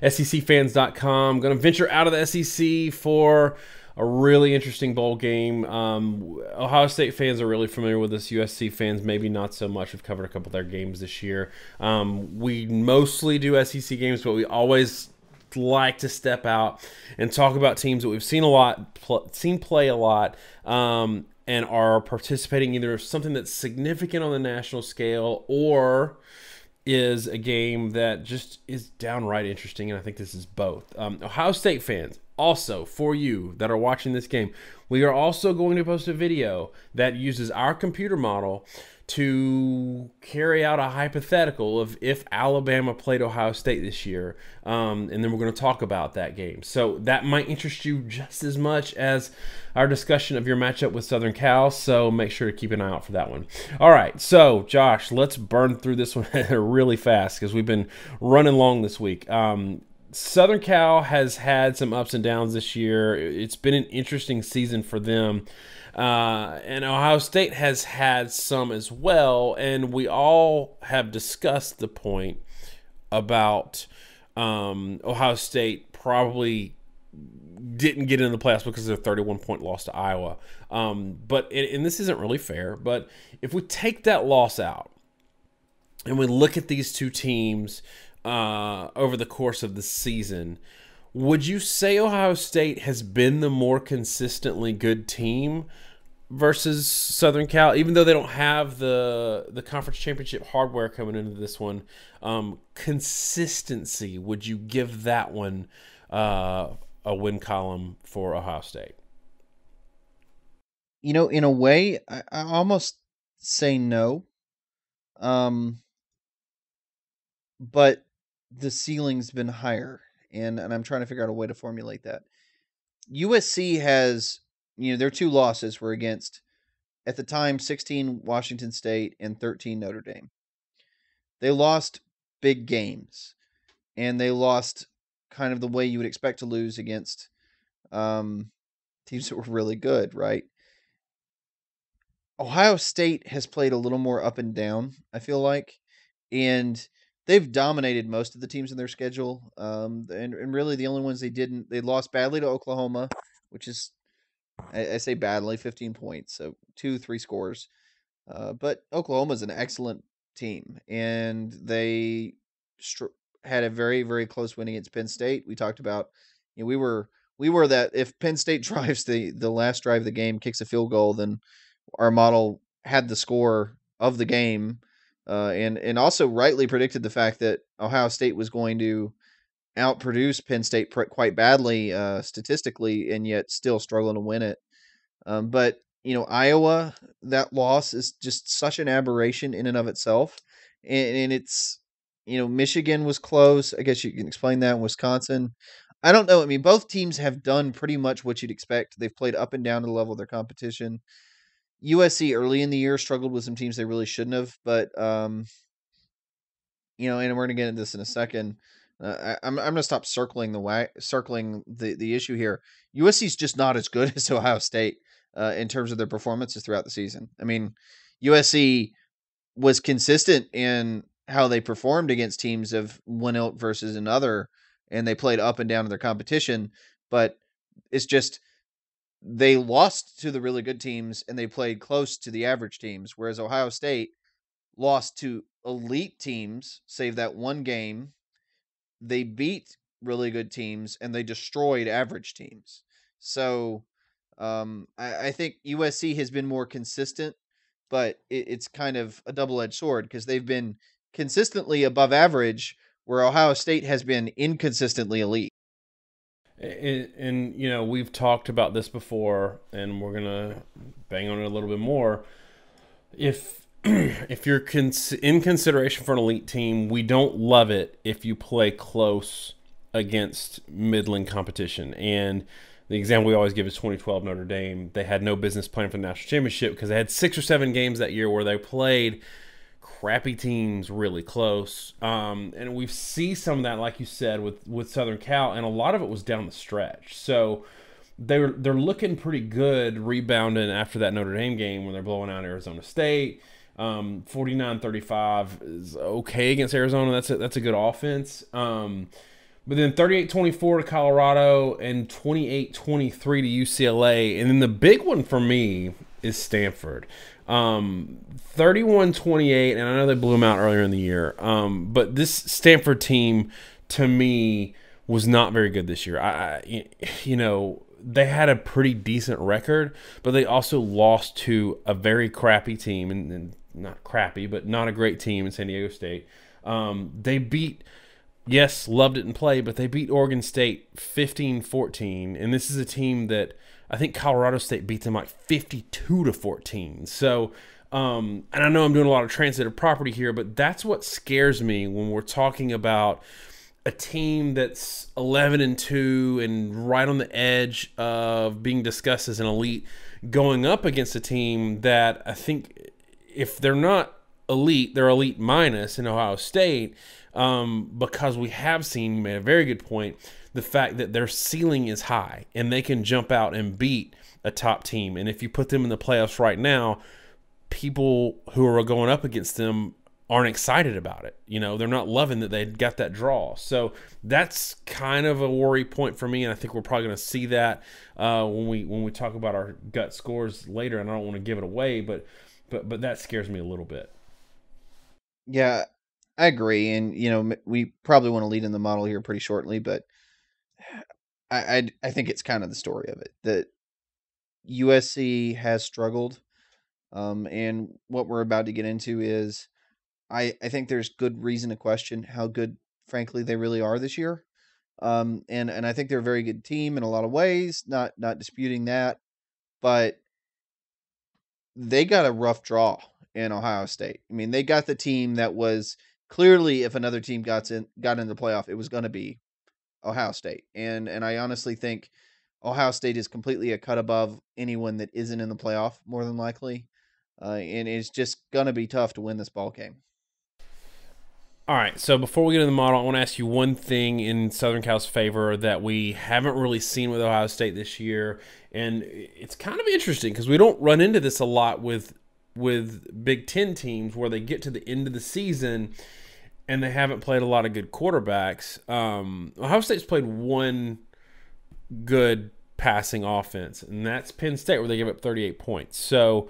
SECfans.com. Going to venture out of the SEC for a really interesting bowl game. Ohio State fans are really familiar with this. USC fans, maybe not so much. We've covered a couple of their games this year. We mostly do SEC games, but we always like to step out and talk about teams that we've seen a lot, seen play a lot, and are participating either something that's significant on the national scale or is a game that just is downright interesting, and I think this is both. Ohio State fans, also, for you that are watching this game, we are also going to post a video that uses our computer model to carry out a hypothetical of if Alabama played Ohio State this year, and then we're going to talk about that game. So that might interest you just as much as our discussion of your matchup with Southern Cal, so make sure to keep an eye out for that one. All right, so Josh, let's burn through this one really fast because we've been running long this week. Southern Cal has had some ups and downs this year. It's been an interesting season for them. And Ohio State has had some as well. And we all have discussed the point about Ohio State probably didn't get into the playoffs because of their 31-point loss to Iowa. And this isn't really fair, but if we take that loss out and we look at these two teams over the course of the season, would you say Ohio State has been the more consistently good team versus Southern Cal, even though they don't have the conference championship hardware coming into this one? Consistency, would you give that one a win column for Ohio State? You know, in a way, I almost say no. But the ceiling's been higher, and I'm trying to figure out a way to formulate that. USC has, their two losses were against, at the time, 16 Washington State and 13 Notre Dame. They lost big games, and they lost kind of the way you would expect to lose against teams that were really good, right? Ohio State has played a little more up and down, I feel like, and they've dominated most of the teams in their schedule, and really the only ones they lost badly to Oklahoma, which is, I say badly, 15 points, so 2-3 scores. But Oklahoma's an excellent team, and they had a very, very close win against Penn State. We talked about, we were that if Penn State drives the last drive of the game, kicks a field goal, then our model had the score of the game. And also rightly predicted the fact that Ohio State was going to outproduce Penn State quite badly statistically, and yet still struggling to win it. But Iowa, that loss is just such an aberration in and of itself. And it's, Michigan was close. I guess you can explain that. Wisconsin, I don't know. I mean, both teams have done pretty much what you'd expect. They've played up and down to the level of their competition. USC early in the year struggled with some teams they really shouldn't have, but and we're gonna get into this in a second. I'm gonna stop circling the issue here. USC's just not as good as Ohio State in terms of their performances throughout the season. I mean, USC was consistent in how they performed against teams of one ilk versus another, and they played up and down in their competition, but it's just they lost to the really good teams and they played close to the average teams, whereas Ohio State lost to elite teams, save that one game. They beat really good teams and they destroyed average teams. So I think USC has been more consistent, but it's kind of a double-edged sword because they've been consistently above average, where Ohio State has been inconsistently elite. And we've talked about this before, and we're gonna bang on it a little bit more. If you're in consideration for an elite team, we don't love it if you play close against middling competition. And the example we always give is 2012 Notre Dame. They had no business playing for the national championship because they had 6 or 7 games that year where they played crappy teams really close. And we see some of that, like you said, with Southern Cal, and a lot of it was down the stretch. So they're looking pretty good rebounding after that Notre Dame game when they're blowing out Arizona State. 49-35 is okay against Arizona. That's a good offense. But then 38-24 to Colorado and 28-23 to UCLA. And then the big one for me is Stanford. 31-28, and I know they blew them out earlier in the year. But this Stanford team, to me, was not very good this year. They had a pretty decent record, but they also lost to a very crappy team, and not crappy, but not a great team in San Diego State. They beat, yes, loved it in play, but they beat Oregon State 15-14, and this is a team that I think Colorado State beat them like 52-14. So, and I know I'm doing a lot of transitive property here, but that's what scares me when we're talking about a team that's 11-2 and right on the edge of being discussed as an elite, going up against a team that I think, if they're not elite, they're elite minus in Ohio State, because we have seen, you made a very good point, the fact that their ceiling is high and they can jump out and beat a top team. And if you put them in the playoffs right now, people who are going up against them aren't excited about it. They're not loving that they got that draw. So that's kind of a worry point for me, and I think we're probably going to see that when we talk about our gut scores later. And I don't want to give it away, but that scares me a little bit. Yeah, I agree. And, we probably want to lead in the model here pretty shortly, but I think it's kind of the story of it that USC has struggled. And what we're about to get into is I think there's good reason to question how good, frankly, they really are this year. And I think they're a very good team in a lot of ways, not disputing that, but they got a rough draw in Ohio State. I mean, they got the team that was clearly, if another team got into the playoff, it was going to be Ohio State. And I honestly think Ohio State is completely a cut above anyone that isn't in the playoff, more than likely. And it's just going to be tough to win this ball game. All right, so before we get into the model, I want to ask you one thing in Southern Cal's favor that we haven't really seen with Ohio State this year, and it's kind of interesting because we don't run into this a lot with Big Ten teams where they get to the end of the season and they haven't played a lot of good quarterbacks. Ohio State's played one good passing offense, and that's Penn State, where they give up 38 points. So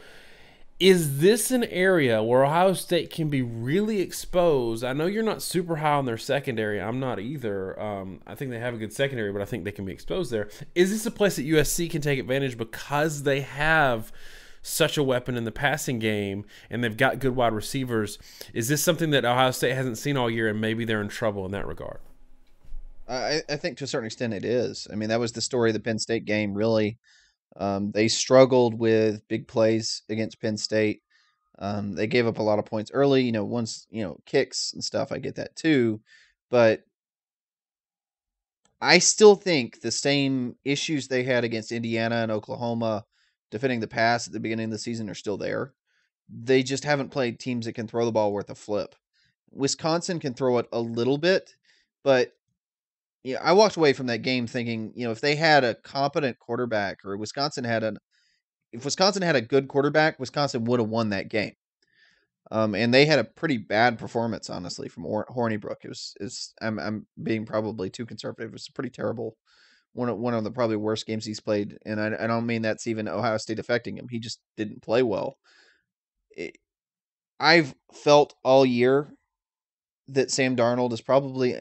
is this an area where Ohio State can be really exposed? I know you're not super high on their secondary. I'm not either. I think they have a good secondary, but I think they can be exposed there. Is this a place that USC can take advantage because they have such a weapon in the passing game and they've got good wide receivers? Is this something that Ohio State hasn't seen all year, and maybe they're in trouble in that regard? I think to a certain extent it is. I mean, that was the story of the Penn State game, really. They struggled with big plays against Penn State. They gave up a lot of points early, once, kicks and stuff. I get that too. But I still think the same issues they had against Indiana and Oklahoma defending the pass at the beginning of the season are still there. They just haven't played teams that can throw the ball worth a flip. Wisconsin can throw it a little bit, but I walked away from that game thinking, if they had a competent quarterback, or if Wisconsin had a good quarterback, Wisconsin would have won that game. And they had a pretty bad performance, honestly, from Hornibrook. I'm being probably too conservative. It was pretty terrible. One of the probably worst games he's played, and I don't mean that's even Ohio State affecting him. He just didn't play well. I've felt all year that Sam Darnold is probably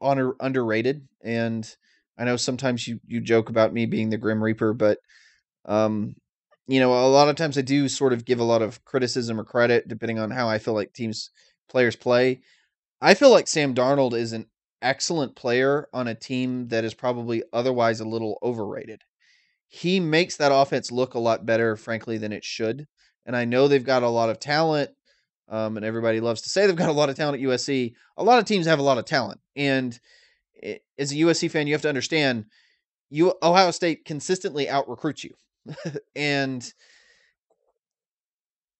underrated, and I know sometimes you joke about me being the Grim Reaper, but a lot of times I do sort of give a lot of criticism or credit depending on how I feel like players play. I feel like Sam Darnold is an excellent player on a team that is probably otherwise a little overrated. He makes that offense look a lot better, frankly, than it should. And I know they've got a lot of talent, and everybody loves to say they've got a lot of talent at USC. A lot of teams have a lot of talent, and as a USC fan, you have to understand Ohio State consistently out recruits you. And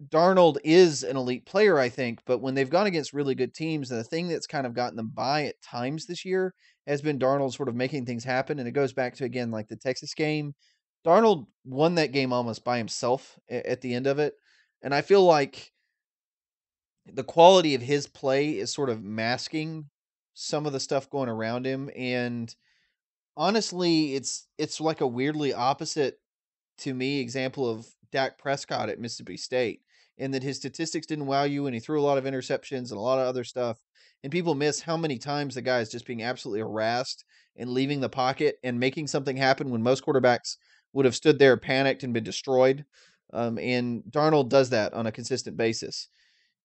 Darnold is an elite player, I think, but when they've gone against really good teams, and the thing that's kind of gotten them by at times this year has been Darnold sort of making things happen. And it goes back to, again, like the Texas game. Darnold won that game almost by himself at the end of it. And I feel like the quality of his play is sort of masking some of the stuff going around him. And honestly, it's like a weirdly opposite to me example of Dak Prescott at Mississippi State, in that his statistics didn't wow you and he threw a lot of interceptions and a lot of other stuff. And people miss how many times the guy is just being absolutely harassed and leaving the pocket and making something happen when most quarterbacks would have stood there panicked and been destroyed. And Darnold does that on a consistent basis.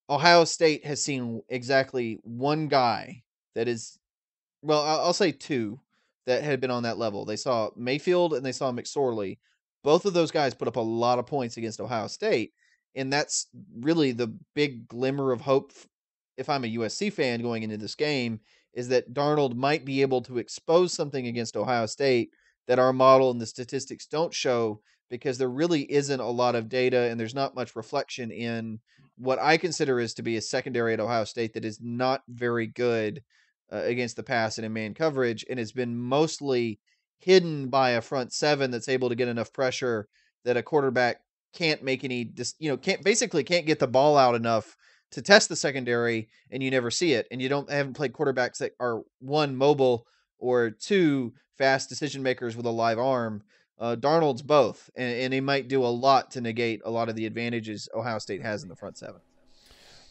Ohio State has seen exactly one guy that is, well, I'll say two that had been on that level. They saw Mayfield and they saw McSorley. Both of those guys put up a lot of points against Ohio State, and that's really the big glimmer of hope. If I'm a USC fan going into this game, is that Darnold might be able to expose something against Ohio State that our model and the statistics don't show, because there really isn't a lot of data and there's not much reflection in what I consider is to be a secondary at Ohio State that is not very good against the pass and in man coverage, and has been mostly hidden by a front seven that's able to get enough pressure that a quarterback can't make any, can't get the ball out enough to test the secondary, and you never see it. And you don't haven't played quarterbacks that are one mobile or two fast decision makers with a live arm. Darnold's both, and he might do a lot to negate a lot of the advantages Ohio State has in the front seven.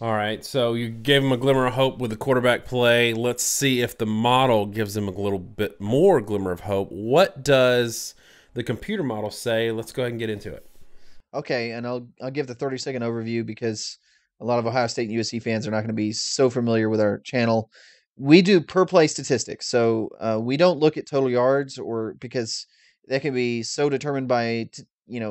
All right, so you gave him a glimmer of hope with the quarterback play. Let's see if the model gives him a little bit more glimmer of hope. What does the computer model say? Let's go ahead and get into it. Okay, and I'll give the 30-second overview because a lot of Ohio State and USC fans are not going to be so familiar with our channel. We do per play statistics, so we don't look at total yards, or because that can be so determined by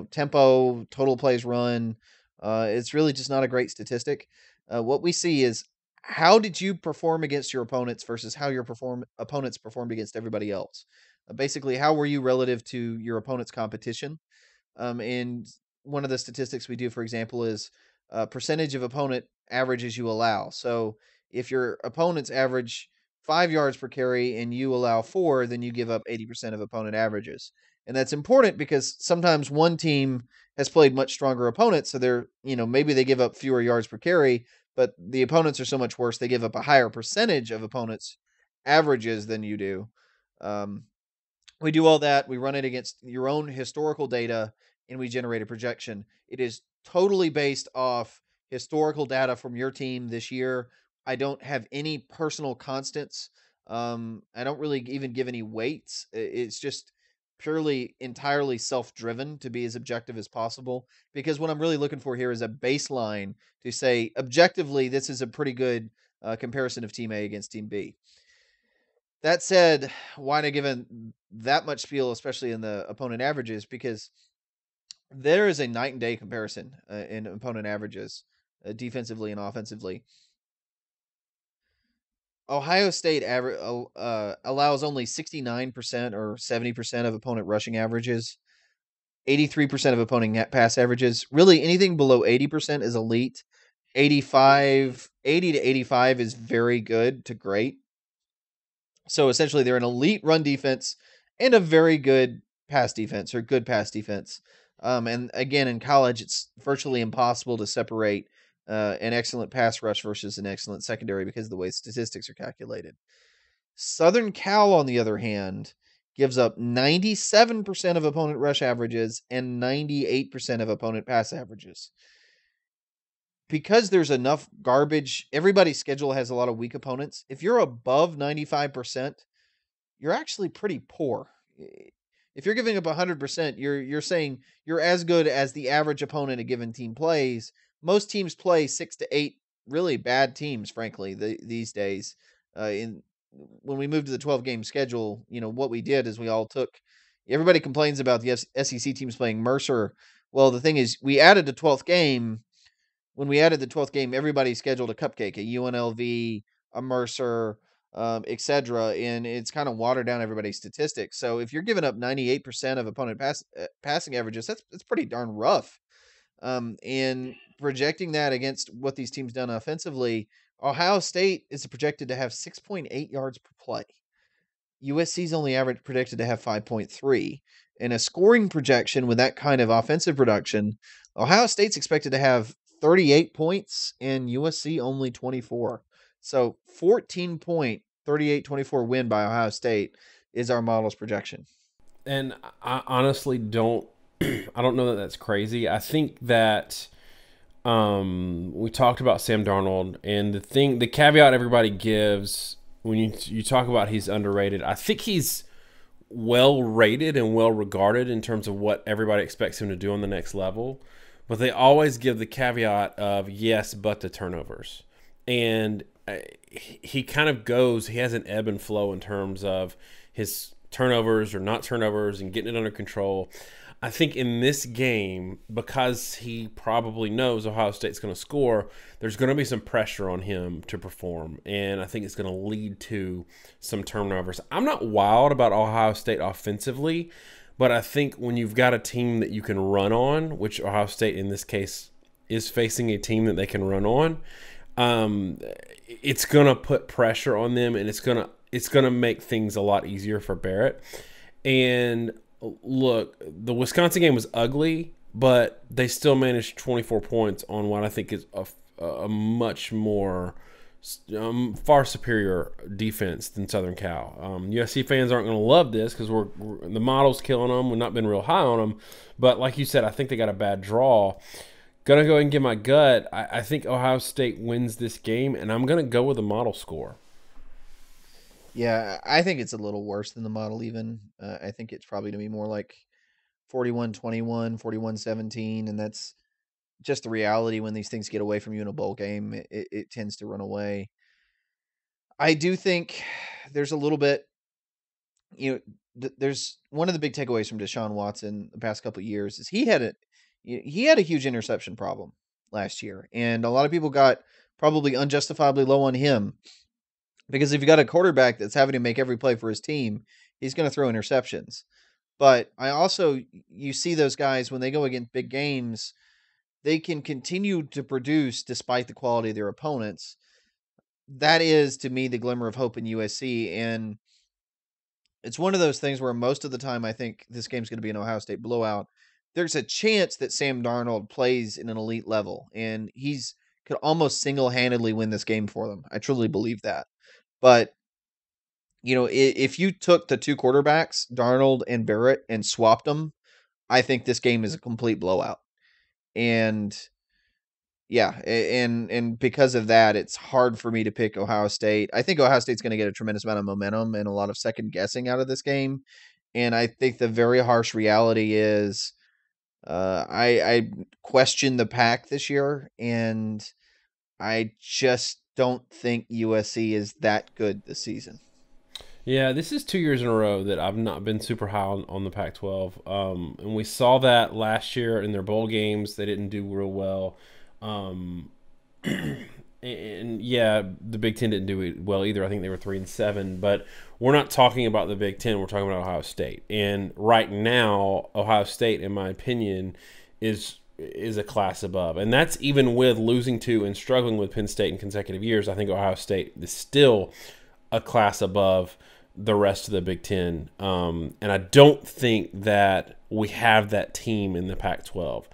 tempo, total plays run. It's really just not a great statistic. What we see is, how did you perform against your opponents versus how your opponents performed against everybody else. Basically, how were you relative to your opponent's competition? And one of the statistics we do, for example, is percentage of opponent averages you allow. So if your opponents average 5 yards per carry and you allow 4, then you give up 80% of opponent averages. And that's important because sometimes one team has played much stronger opponents. So they're, maybe they give up fewer yards per carry, but the opponents are so much worse, they give up a higher percentage of opponents' averages than you do. Um, we do all that. We run it against your own historical data, and we generate a projection. It is totally based off historical data from your team this year. I don't have any personal constants. I don't really even give any weights. It's just purely entirely self-driven to be as objective as possible, because what I'm really looking for here is a baseline to say objectively this is a pretty good comparison of team A against team B. That said, why not given that much spiel, especially in the opponent averages? Because there is a night and day comparison in opponent averages, defensively and offensively. Ohio State allows only 69% or 70% of opponent rushing averages, 83% of opponent pass averages. Really, anything below 80% is elite. 80 to 85 is very good to great. So essentially, they're an elite run defense and a very good pass defense, or good pass defense. And again, in college, it's virtually impossible to separate an excellent pass rush versus an excellent secondary because of the way statistics are calculated. Southern Cal, on the other hand, gives up 97% of opponent rush averages and 98% of opponent pass averages. Because there's enough garbage, everybody's schedule has a lot of weak opponents. If you're above 95%, you're actually pretty poor. If you're giving up 100%, you're saying you're as good as the average opponent a given team plays. Most teams play 6 to 8 really bad teams, frankly, these days. In When we moved to the 12-game schedule, what we did is we all took. Everybody complains about the SEC teams playing Mercer. Well, the thing is, we added the 12th game. When we added the 12th game, everybody scheduled a cupcake, a UNLV, a Mercer, etc., and it's kind of watered down everybody's statistics. So if you're giving up 98% of opponent passing averages, that's pretty darn rough. And projecting that against what these teams done offensively, Ohio State is projected to have 6.8 yards per play. USC's only average predicted to have 5.3. In a scoring projection with that kind of offensive production, Ohio State's expected to have 38 points and USC only 24. So 14-point, 38-24 win by Ohio State is our model's projection. And I honestly don't I don't know that that's crazy. I think that we talked about Sam Darnold, and the caveat everybody gives when you talk about he's underrated, I think he's well rated and well regarded in terms of what everybody expects him to do on the next level. But they always give the caveat of yes, but the turnovers. And he kind of he has an ebb and flow in terms of his turnovers or not turnovers and getting it under control. I think in this game, because he probably knows Ohio State's going to score, there's going to be some pressure on him to perform. And I think it's going to lead to some turnovers. I'm not wild about Ohio State offensively, but I think when you've got a team that you can run on, which Ohio State in this case is facing a team that they can run on, it's going to put pressure on them, and it's going to make things a lot easier for Barrett. And look, the Wisconsin game was ugly, but they still managed 24 points on what I think is a much more far superior defense than Southern Cal. USC fans aren't going to love this because the model's killing them. We've not been real high on them, but like you said, I think they got a bad draw. Gonna go ahead and give my gut. I think Ohio State wins this game, and I'm gonna go with the model score. Yeah, I think it's a little worse than the model even. I think it's probably going to be more like 41-21, 41-17, and that's just the reality when these things get away from you in a bowl game. It tends to run away. I do think there's a little bit, there's one of the big takeaways from Deshaun Watson the past couple of years is he had a huge interception problem last year, and a lot of people got probably unjustifiably low on him. Because if you got a quarterback that's having to make every play for his team, he's going to throw interceptions. But you see those guys when they go against big games, they can continue to produce despite the quality of their opponents. That is, to me, the glimmer of hope in USC. And it's one of those things where most of the time I think this game's going to be an Ohio State blowout. There's a chance that Sam Darnold plays in an elite level, and could almost single-handedly win this game for them. I truly believe that. But, if you took the two quarterbacks, Darnold and Barrett, and swapped them, I think this game is a complete blowout. And, yeah, and because of that, it's hard for me to pick Ohio State. I think Ohio State's going to get a tremendous amount of momentum and a lot of second guessing out of this game. And I think the very harsh reality is I question the pack this year, and I just don't think USC is that good this season. Yeah, this is 2 years in a row that I've not been super high on the Pac-12. And we saw that last year in their bowl games. They didn't do real well. And yeah, the Big Ten didn't do well either. I think they were 3-7. But we're not talking about the Big Ten. We're talking about Ohio State. And right now, Ohio State, in my opinion, is a class above. And that's even with losing to and struggling with Penn State in consecutive years. I think Ohio State is still a class above the rest of the Big Ten. And I don't think that we have that team in the Pac-12.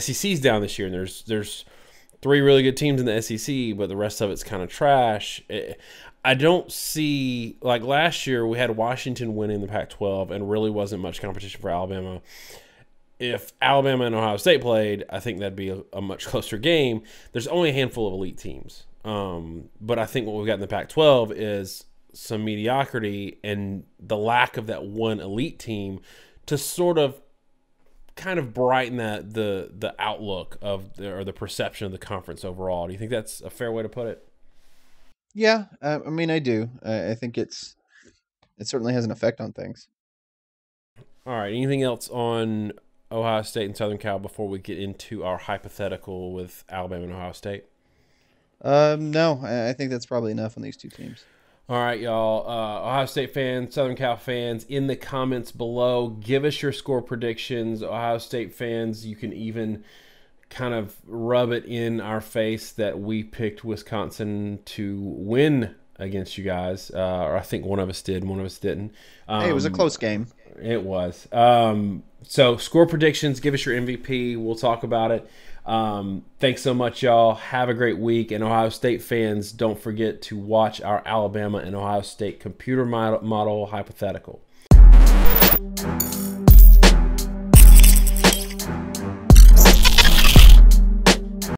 SEC's down this year, and there's three really good teams in the SEC, but the rest of it's kind of trash. I don't see, like last year, we had Washington winning the Pac-12 and really wasn't much competition for Alabama. If Alabama and Ohio State played, I think that'd be a much closer game. There's only a handful of elite teams. But I think what we've got in the Pac-12 is some mediocrity and the lack of that one elite team to sort of kind of brighten the outlook of or the perception of the conference overall. Do you think that's a fair way to put it? Yeah, I mean, I do. I think it certainly has an effect on things. All right. Anything else on Ohio State and Southern Cal before we get into our hypothetical with Alabama and Ohio State? No, I think that's probably enough on these two teams. All right, y'all. Ohio State fans, Southern Cal fans, in the comments below, give us your score predictions. Ohio State fans, you can even kind of rub it in our face that we picked Wisconsin to win against you guys, or I think one of us did, one of us didn't. Hey, it was a close game. It was. So score predictions. Give us your MVP. We'll talk about it. Thanks so much, y'all. Have a great week. And Ohio State fans, don't forget to watch our Alabama and Ohio State computer model hypothetical.